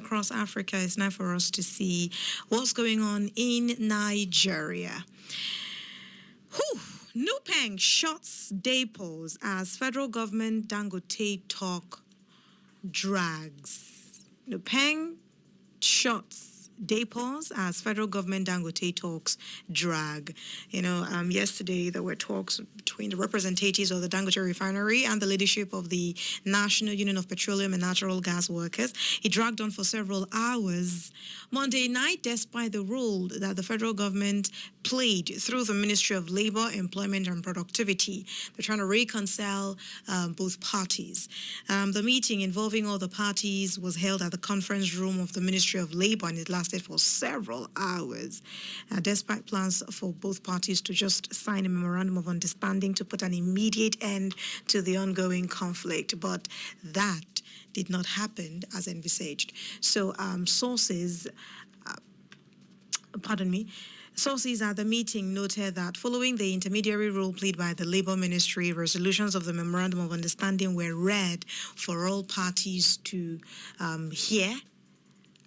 across Africa, it's now for us to see what's going on in Nigeria. Whew. Nupeng shuts depots as federal government Dangote talk drags. Nupeng shuts depots as federal government Dangote talks drag. Yesterday there were talks between the representatives of the Dangote refinery and the leadership of the National Union of Petroleum and Natural Gas Workers. It dragged on for several hours Monday night, despite the role that the federal government played through the Ministry of Labor, Employment and Productivity. They're trying to reconcile both parties. The meeting involving all the parties was held at the conference room of the Ministry of Labor, and it lasted for several hours, despite plans for both parties to just sign a memorandum of understanding to put an immediate end to the ongoing conflict. But that did not happen as envisaged. So sources at the meeting noted that following the intermediary role played by the Labour Ministry, resolutions of the Memorandum of Understanding were read for all parties to hear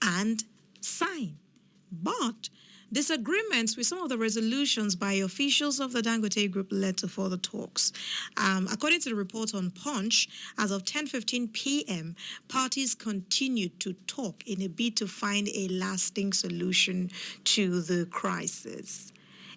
and sign. But disagreements with some of the resolutions by officials of the Dangote Group led to further talks. According to the report on Punch, as of 10:15 p.m., parties continued to talk in a bid to find a lasting solution to the crisis.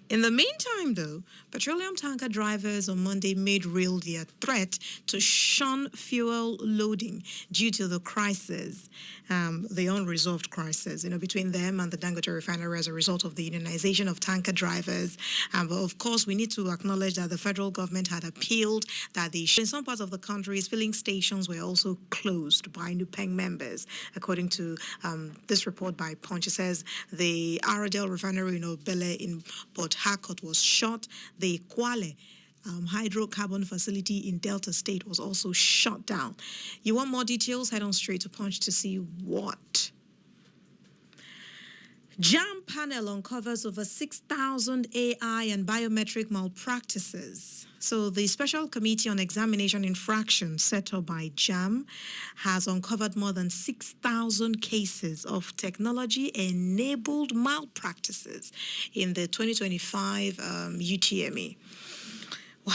In the meantime, though, petroleum tanker drivers on Monday made real their threat to shun fuel loading due to the crisis, the unresolved crisis, between them and the Dangote refinery as a result of the unionization of tanker drivers. But of course, we need to acknowledge that the federal government had appealed that in some parts of the country, filling stations were also closed by Nupeng members. According to this report by Punch, it says the Aradel refinery in Obele in Port Harcourt was shut. The Kwale hydrocarbon facility in Delta State was also shut down. You want more details? Head on straight to Punch to see what. JAM panel uncovers over 6,000 AI and biometric malpractices. So the Special Committee on Examination Infractions set up by JAM has uncovered more than 6,000 cases of technology-enabled malpractices in the 2025 UTME. Wow.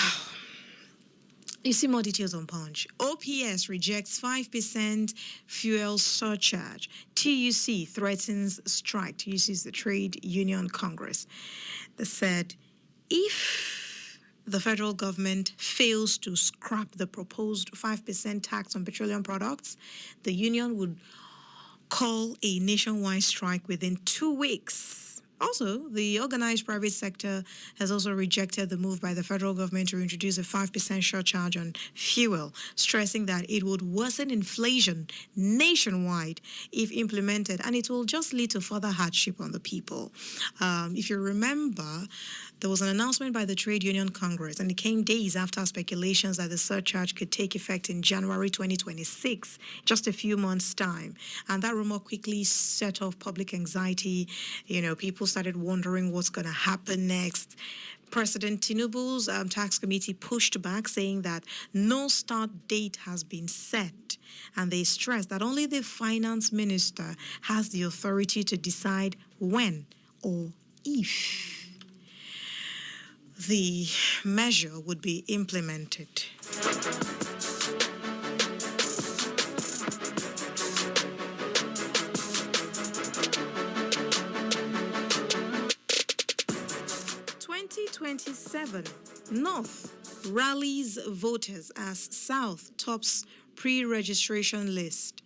You see more details on Punch. OPS rejects 5% fuel surcharge. TUC threatens strike. TUC is the Trade Union Congress. They said if the federal government fails to scrap the proposed 5% tax on petroleum products, the union would call a nationwide strike within 2 weeks. Also, the organized private sector has also rejected the move by the federal government to introduce a 5% surcharge on fuel, stressing that it would worsen inflation nationwide if implemented, and it will just lead to further hardship on the people. If you remember, there was an announcement by the Trade Union Congress, and it came days after speculations that the surcharge could take effect in January 2026, just a few months' time. And that rumor quickly set off public anxiety. People started wondering what's going to happen next. President Tinubu's tax committee pushed back, saying that no start date has been set. And they stressed that only the finance minister has the authority to decide when or if the measure would be implemented. North rallies voters as South tops pre-registration list.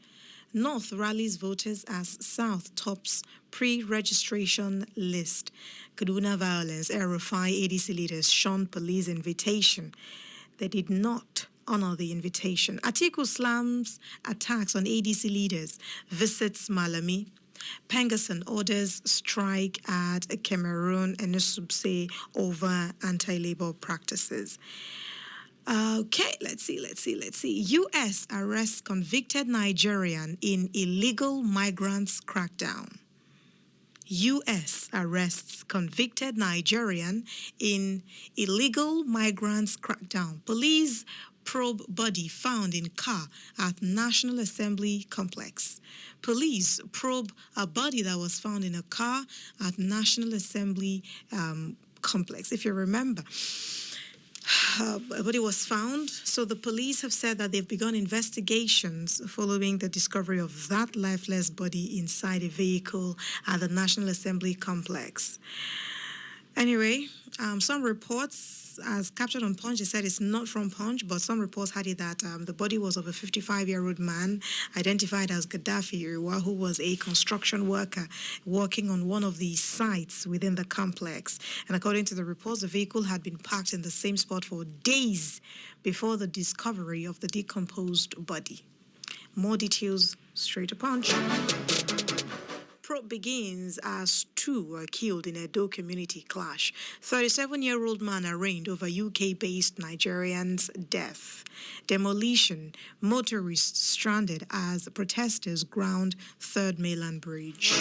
North rallies voters as South tops pre-registration list. Kaduna violence, El-Rufai ADC leaders shun police invitation. They did not honor the invitation. Atiku slams attacks on ADC leaders, visits Malami. Pengasson orders strike at Cameroon and Subse over anti-labor practices. Okay, let's see. U.S. arrests convicted Nigerian in illegal migrants crackdown. U.S. arrests convicted Nigerian in illegal migrants crackdown. Police probe body found in car at National Assembly complex. Police probe a body that was found in a car at National Assembly complex. If you remember, a body was found. So the police have said that they've begun investigations following the discovery of that lifeless body inside a vehicle at the National Assembly complex. Anyway, some reports, as captured on Punch, they said it's not from Punch, but some reports had it that the body was of a 55-year-old man identified as Gaddafi Iriwa, who was a construction worker working on one of the sites within the complex. And according to the reports, the vehicle had been parked in the same spot for days before the discovery of the decomposed body. More details straight to Punch. Probe begins as two were killed in a Edo community clash. 37-year-old man arraigned over UK-based Nigerian's death. Demolition. Motorists stranded as protesters ground Third Mainland Bridge.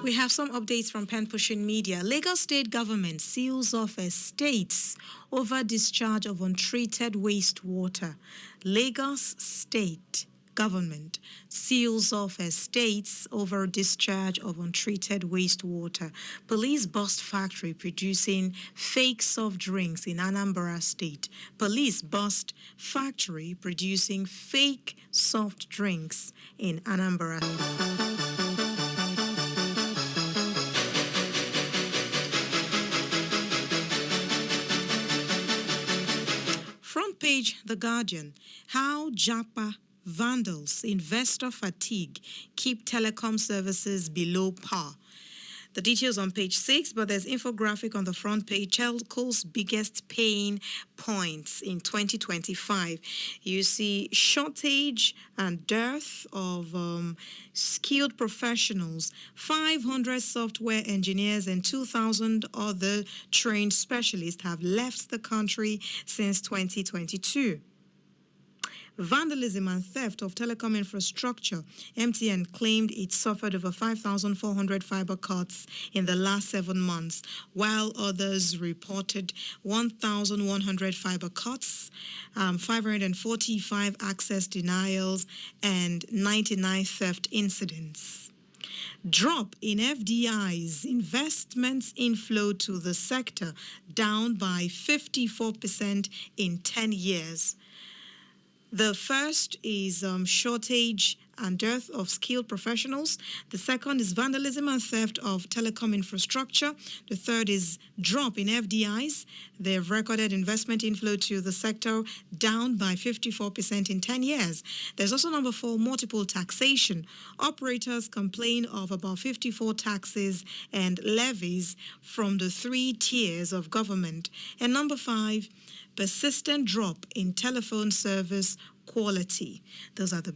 We have some updates from Pen Pushing Media. Lagos State Government seals off estates over discharge of untreated wastewater. Lagos State Government seals off estates over discharge of untreated wastewater. Police bust factory producing fake soft drinks in Anambra State. Police bust factory producing fake soft drinks in Anambra. Front page, The Guardian. How Japa vandals, investor fatigue, keep telecom services below par. The details on page 6, but there's infographic on the front page. Telco's biggest pain points in 2025. You see shortage and dearth of skilled professionals, 500 software engineers and 2,000 other trained specialists have left the country since 2022. Vandalism and theft of telecom infrastructure. MTN claimed it suffered over 5,400 fiber cuts in the last 7 months, while others reported 1,100 fiber cuts, 545 access denials, and 99 theft incidents. Drop in FDI's investments inflow to the sector, down by 54% in 10 years. The first is shortage and dearth of skilled professionals. The second is vandalism and theft of telecom infrastructure. The third is drop in FDIs. They've recorded investment inflow to the sector down by 54% in 10 years. There's also number 4, multiple taxation. Operators complain of about 54 taxes and levies from the 3 tiers of government. And number 5, persistent drop in telephone service quality. Those are the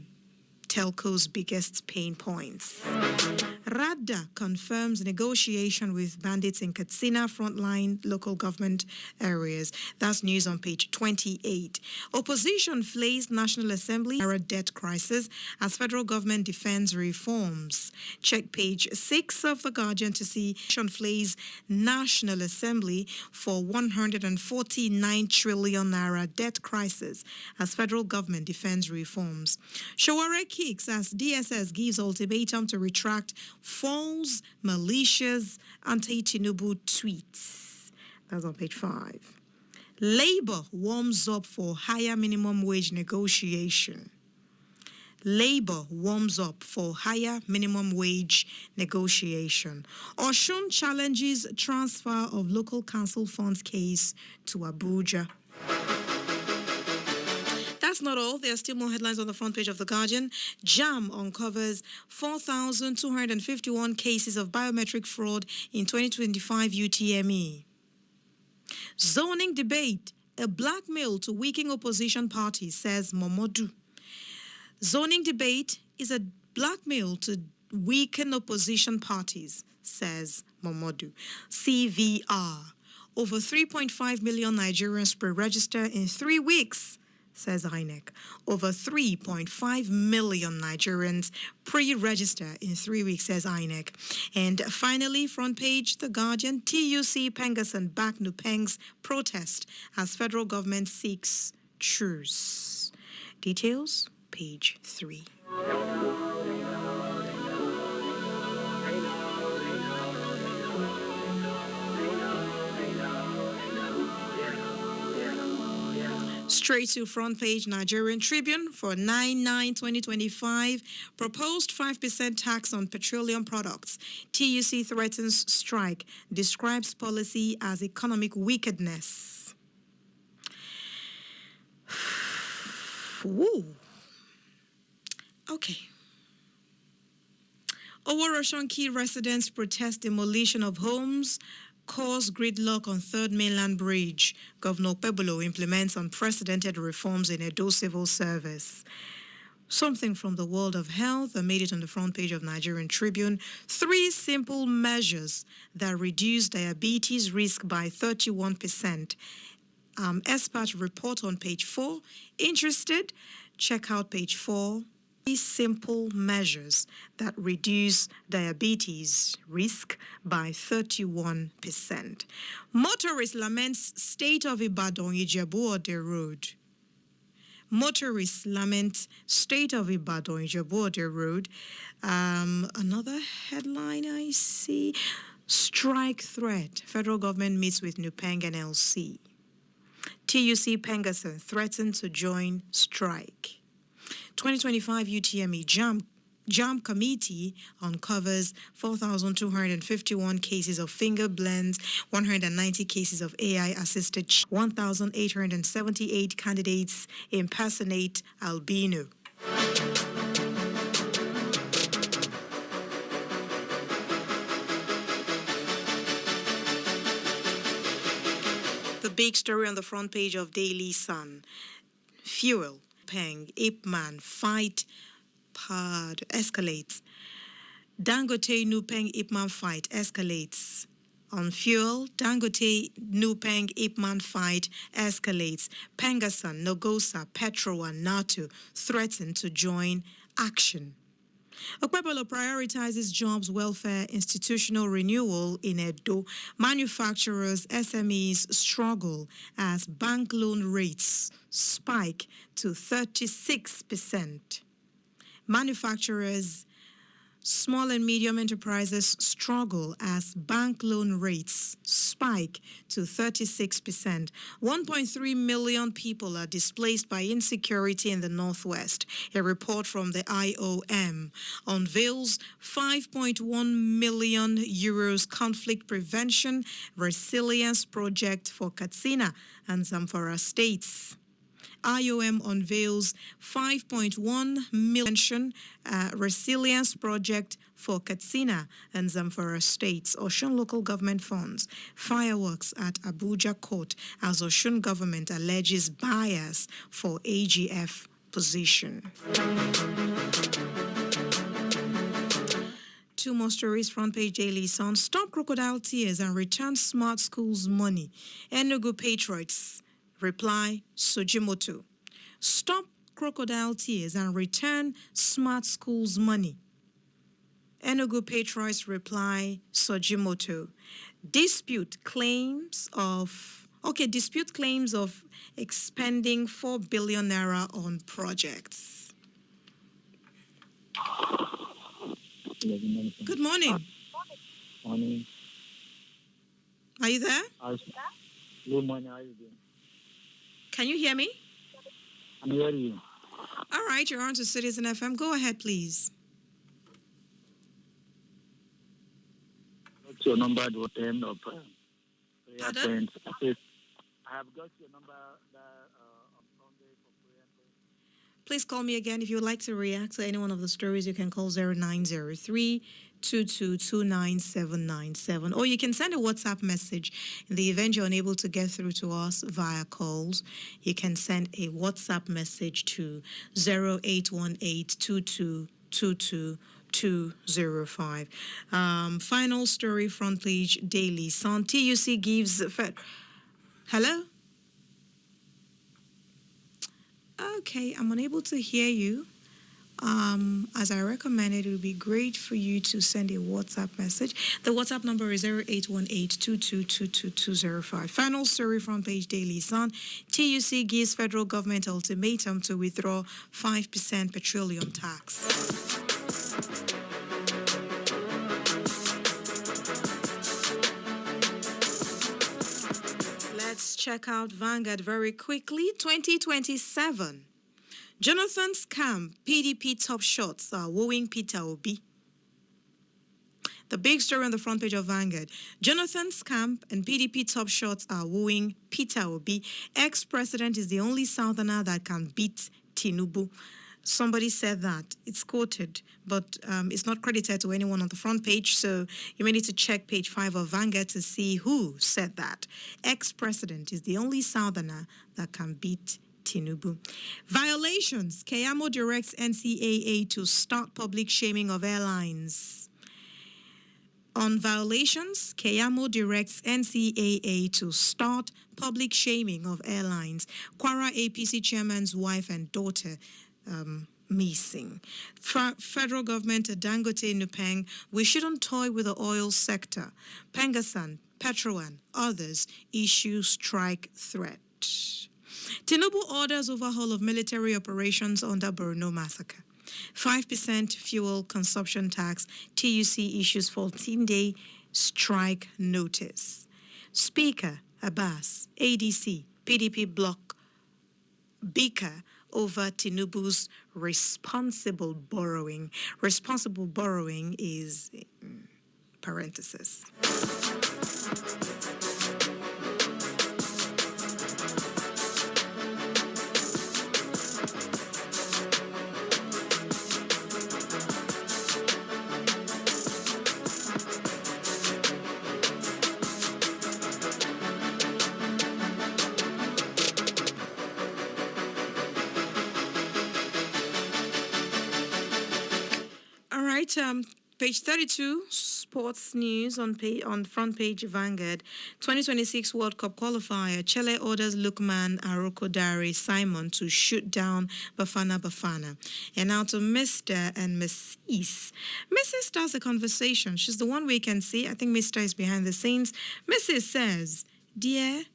telco's biggest pain points. RADA confirms negotiation with bandits in Katsina frontline local government areas. That's news on page 28. Opposition flays National Assembly debt crisis as federal government defends reforms. Check page 6 of The Guardian to see opposition flays National Assembly for 149 trillion naira debt crisis as federal government defends reforms. Shaware kicks as DSS gives ultimatum to retract false, malicious, anti-Tinubu tweets. That's on page 5. Labour warms up for higher minimum wage negotiation. Labour warms up for higher minimum wage negotiation. Osun challenges transfer of local council funds case to Abuja. That's not all. There are still more headlines on the front page of The Guardian. JAM uncovers 4,251 cases of biometric fraud in 2025 UTME. Zoning debate a blackmail to weaken opposition parties, says Momodu. Zoning debate is a blackmail to weaken opposition parties, says Momodu. CVR. Over 3.5 million Nigerians pre-register in 3 weeks, says INEC. Over 3.5 million Nigerians pre-register in 3 weeks, says INEC. And finally, front page, The Guardian, TUC Pengassan back Nupeng's protest as federal government seeks truce. Details, page 3. Straight to front page, Nigerian Tribune for 9/9/2025. Proposed 5% tax on petroleum products. TUC threatens strike. Describes policy as economic wickedness. Woo. Okay. Oworoshanki residents protest demolition of homes. Cause gridlock on Third Mainland Bridge. Governor Pebolo implements unprecedented reforms in Edo Civil Service. Something from the world of health that made it on the front page of Nigerian Tribune. 3 simple measures that reduce diabetes risk by 31%. Expert report on page 4. Interested? Check out page 4. Simple measures that reduce diabetes risk by 31%. Motorist laments state of Ibadan Ijebu-Ode Road. Motorists lament state of Ibadan Ijebu-Ode Road. Another headline I see: strike threat. Federal government meets with Nupeng and LC. TUC Pengassan threatened to join strike. 2025 UTME JAM Committee uncovers 4,251 cases of finger blends, 190 cases of AI-assisted, 1,878 candidates impersonate albino. The big story on the front page of Daily Sun. Fuel. Peng, Ipman, fight pad escalates. Dangote Nupeng Ipman fight escalates. On fuel, Dangote Nupeng Ipman fight escalates. Pengassan, Nogosa, Petro, and NATO threaten to join action. Okpebolo prioritizes jobs, welfare, institutional renewal in Edo. Manufacturers, SMEs struggle as bank loan rates spike to 36%. Manufacturers, small and medium enterprises struggle as bank loan rates spike to 36%. 1.3 million people are displaced by insecurity in the Northwest. A report from the IOM unveils 5.1 million euros conflict prevention resilience project for Katsina and Zamfara states. IOM unveils 5.1 million resilience project for Katsina and Zamfara states. Osun local government funds fireworks at Abuja court as Osun government alleges bias for AGF position. 2 more stories, front page Daily Sun. Stop crocodile tears and return smart schools money. Enugu patriots reply Sojimoto. Stop crocodile tears and return smart schools money. Enugu patriots reply Sojimoto. Dispute claims of expending 4 billion naira on projects. Good morning. Morning. Are you there? Good morning. How are you doing? Can you hear me? I'm hearing you. All right, you're on to Citizen FM. Go ahead, please. What's your number at what end of prayer Pardon? points? I have got your number on Sunday for prayer points. Please call me again. If you would like to react to any one of the stories, you can call 0903 2229797, or you can send a WhatsApp message. In the event you're unable to get through to us via calls, you can send a WhatsApp message to 0818-2222-205. Final story, front page, Daily Sun. TUC gives... Hello? Okay, I'm unable to hear you. As I recommended, it would be great for you to send a WhatsApp message. The WhatsApp number is 0818-2222-205. Final story, front page, Daily Sun. TUC gives federal government ultimatum to withdraw 5% petroleum tax. Let's check out Vanguard very quickly. 2027. Jonathan's camp, PDP top shots are wooing Peter Obi. The big story on the front page of Vanguard. Jonathan's camp and PDP top shots are wooing Peter Obi. Ex-president is the only Southerner that can beat Tinubu. Somebody said that. It's quoted, but it's not credited to anyone on the front page, so you may need to check page 5 of Vanguard to see who said that. Ex-president is the only Southerner that can beat Tinubu. Violations. Keyamo directs NCAA to start public shaming of airlines. On violations, Keyamo directs NCAA to start public shaming of airlines. Kwara APC chairman's wife and daughter missing. Federal government at Dangote Nupeng, we shouldn't toy with the oil sector. Pengasan, Petroan, others issue strike threat. Tinubu orders overhaul of military operations under Borno massacre. 5% fuel consumption tax. TUC issues 14-day strike notice. Speaker Abbas, ADC, PDP bloc bicker over Tinubu's responsible borrowing. Responsible borrowing is parenthesis. Page 32, sports news on front page Vanguard. 2026 World Cup qualifier. Chile orders Lukman Arokodare Simon to shoot down Bafana. And now to Mr. and Mrs. Mrs. starts the conversation. She's the one we can see. I think Mr. is behind the scenes. Mrs. says, "Dear,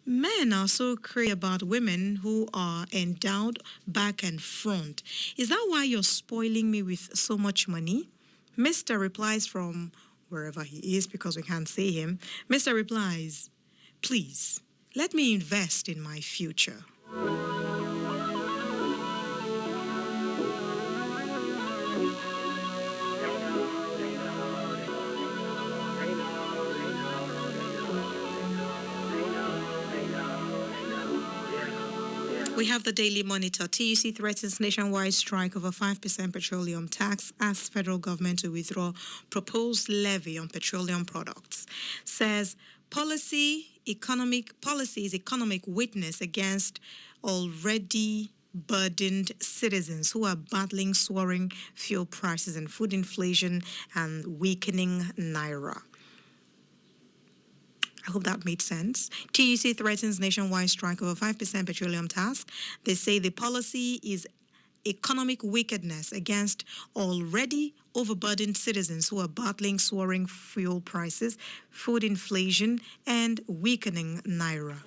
men are so crazy about women who are endowed back and front. Is that why you're spoiling me with so much money?" Mr. replies from wherever he is because we can't see him. Mr. replies, "Please, let me invest in my future." We have the Daily Monitor. TUC threatens nationwide strike over 5% petroleum tax, asks federal government to withdraw proposed levy on petroleum products. Says policy is economic witness against already burdened citizens who are battling soaring fuel prices and food inflation and weakening naira. I hope that made sense. TUC threatens nationwide strike over 5% petroleum tax. They say the policy is economic wickedness against already overburdened citizens who are battling soaring fuel prices, food inflation, and weakening naira.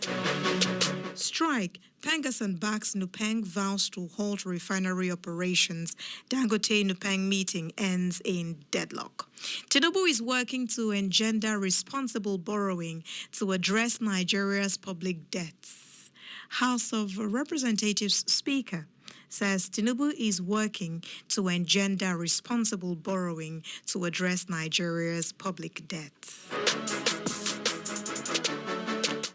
Strike. Pengasan backs Nupeng, vows to halt refinery operations. Dangote Nupeng meeting ends in deadlock. Tinubu is working to engender responsible borrowing to address Nigeria's public debts. House of Representatives Speaker says Tinubu is working to engender responsible borrowing to address Nigeria's public debts.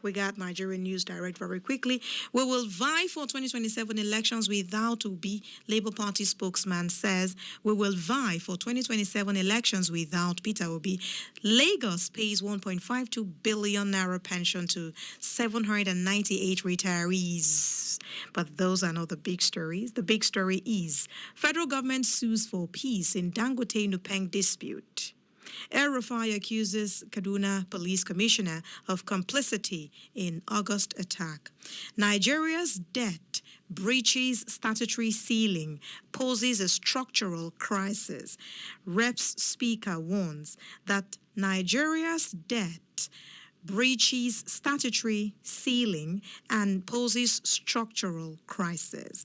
we got Nigerian News Direct very quickly. We will vie for 2027 elections without Obi. Labour Party spokesman says we will vie for 2027 elections without Peter Obi. Lagos pays 1.52 billion naira pension to 798 retirees. But those are not the big stories. The big story is federal government sues for peace in Dangote-Nupeng dispute. El-Rufai accuses Kaduna Police Commissioner of complicity in August attack. Nigeria's debt breaches statutory ceiling, poses a structural crisis. Reps Speaker warns that Nigeria's debt breaches statutory ceiling and poses structural crisis.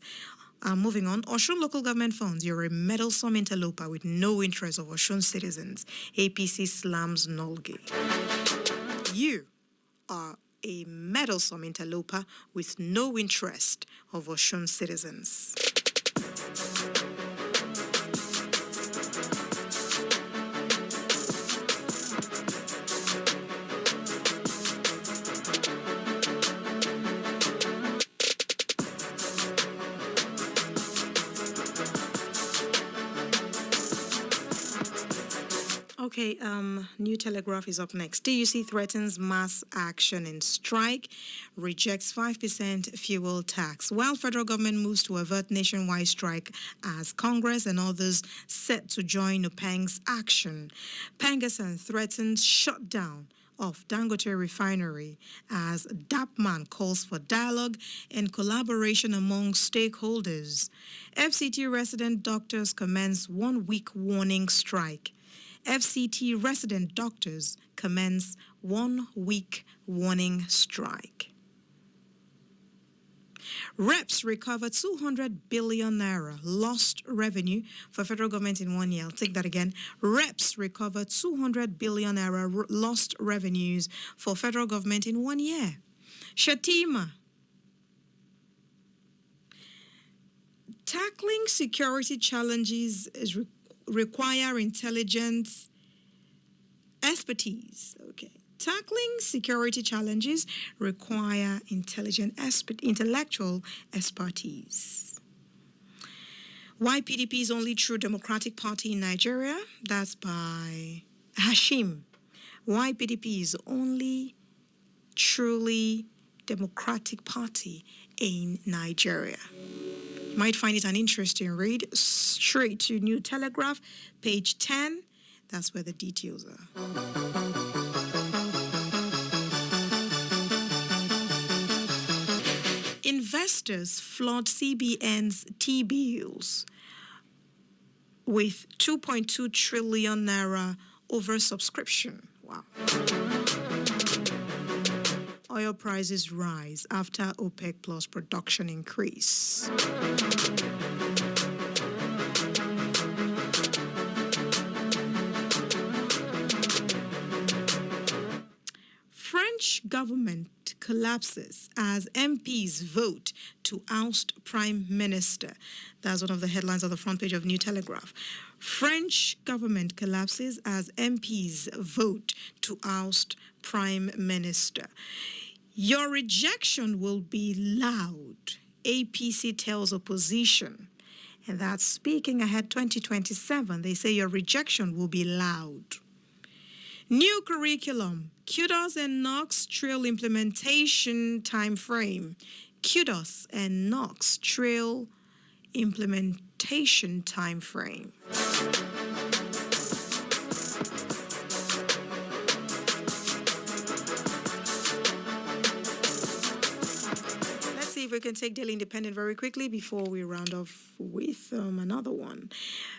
Moving on, Osun local government funds, you're a meddlesome interloper with no interest of Osun citizens. APC slams Nolge. You are a meddlesome interloper with no interest of Osun citizens. Okay, New Telegraph is up next. TUC threatens mass action in strike, rejects 5% fuel tax. While federal government moves to avert nationwide strike as Congress and others set to join Nupeng's action, Pengassan threatens shutdown of Dangote refinery as DAPMAN calls for dialogue and collaboration among stakeholders. FCT resident doctors commence 1-week warning strike. FCT resident doctors commence 1-week warning strike. Reps recover 200 billion naira lost revenue for federal government in 1 year. I'll take that again. Reps recover 200 billion naira lost revenues for federal government in 1 year. Shatima. Tackling security challenges is require intelligence expertise. Okay. Tackling security challenges require intellectual expertise. Why PDP is only true democratic party in Nigeria? That's by Hashim. Why PDP is only truly democratic party in Nigeria. You might find it an interesting read. Straight to New Telegraph, page 10. That's where the details are. Investors flood CBN's T-bills with 2.2 trillion naira oversubscription. Wow. Oil prices rise after OPEC Plus production increase. French government collapses as MPs vote to oust Prime Minister. That's one of the headlines on the front page of New Telegraph. French government collapses as MPs vote to oust Prime Minister. Your rejection will be loud, APC tells opposition. And that's speaking ahead 2027. They say your rejection will be loud. New curriculum, QDOS and NOx trail implementation time frame. QDOS and NOx trail implementation time frame. Let's see if we can take Daily Independent very quickly before we round off with another one.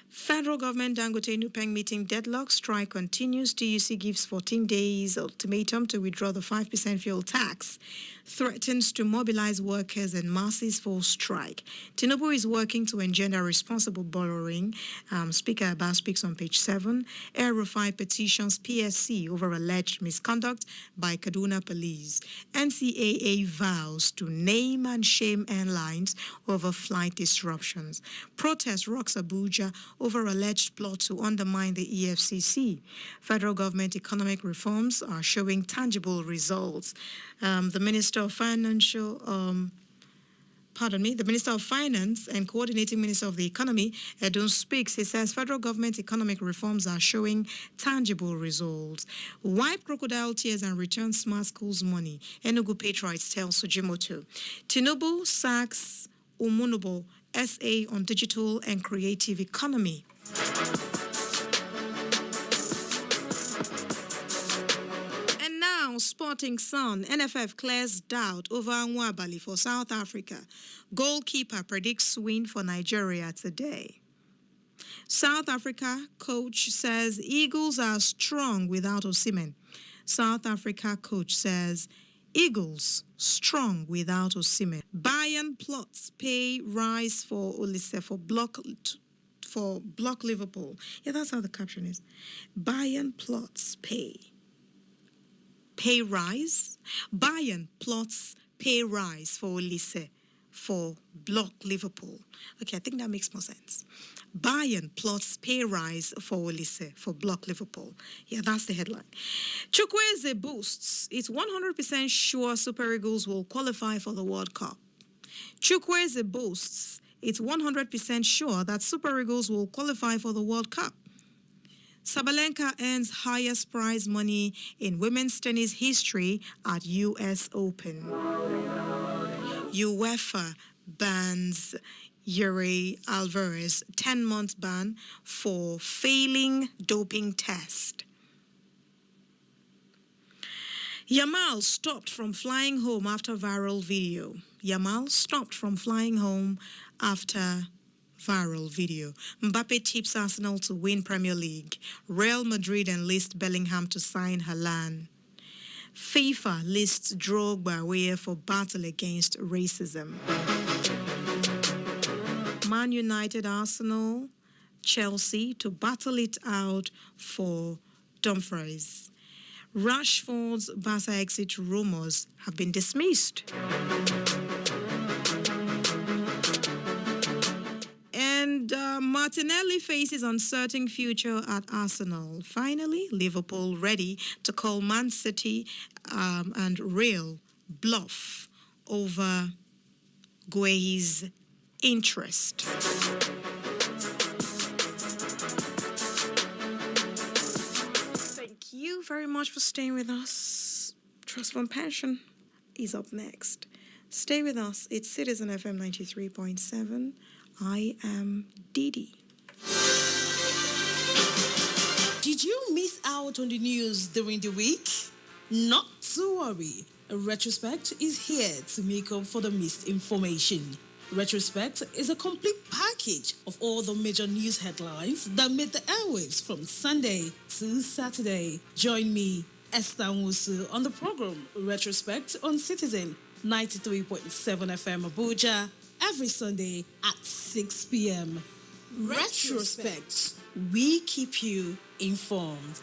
Federal government Dangote-Nupeng meeting deadlock, strike continues. TUC gives 14 days ultimatum to withdraw the 5% fuel tax. Threatens to mobilize workers and masses for strike. Tinubu is working to engender responsible borrowing. Speaker Abbas speaks on page 7. El-Rufai petitions PSC over alleged misconduct by Kaduna Police. NCAA vows to name and shame airlines over flight disruptions. Protest rocks Abuja over over alleged plot to undermine the EFCC. Federal government economic reforms are showing tangible results. The Minister of Finance and Coordinating Minister of the Economy, Edun speaks. He says federal government economic reforms are showing tangible results. Wipe crocodile tears and return smart schools money, Enugu Patriots tell Sujimoto. Tinubu sacks Umunubo SA on digital and creative economy. Sporting Sun, NFF clears doubt over Nwabali for South Africa. Goalkeeper predicts win for Nigeria today. South Africa coach says Eagles are strong without Osimhen. South Africa coach says Eagles strong without Osimhen. Bayern plots pay rise for Olise for block Liverpool. Yeah, that's how the caption is. Bayern plots pay rise. Bayern plots pay rise for Olise for block Liverpool. Okay, I think that makes more sense. Bayern plots pay rise for Olise for block Liverpool. Yeah, that's the headline. Chukwueze boasts it's 100% sure Super Eagles will qualify for the World Cup. Chukwueze boasts it's 100% sure that Super Eagles will qualify for the World Cup. Sabalenka earns highest prize money in women's tennis history at US Open. UEFA bans Yuri Alvarez 10-month ban for failing doping test. Yamal stopped from flying home after viral video. Yamal stopped from flying home after viral video. Mbappe tips Arsenal to win Premier League. Real Madrid enlist Bellingham to sign Haaland. FIFA lists Drogba for battle against racism. Man United, Arsenal, Chelsea to battle it out for Dumfries. Rashford's Barca exit rumors have been dismissed. And Martinelli faces uncertain future at Arsenal. Finally, Liverpool ready to call Man City and Real bluff over Guehi's interest. Thank you very much for staying with us. Trust Fund Pension is up next. Stay with us. It's Citizen FM 93.7. I am Didi. Did you miss out on the news during the week? Not to worry. Retrospect is here to make up for the missed information. Retrospect is a complete package of all the major news headlines that made the airwaves from Sunday to Saturday. Join me, Esther Nwusu, on the program Retrospect on Citizen 93.7 FM Abuja every Sunday at 6 p.m. Retrospect. We keep you informed.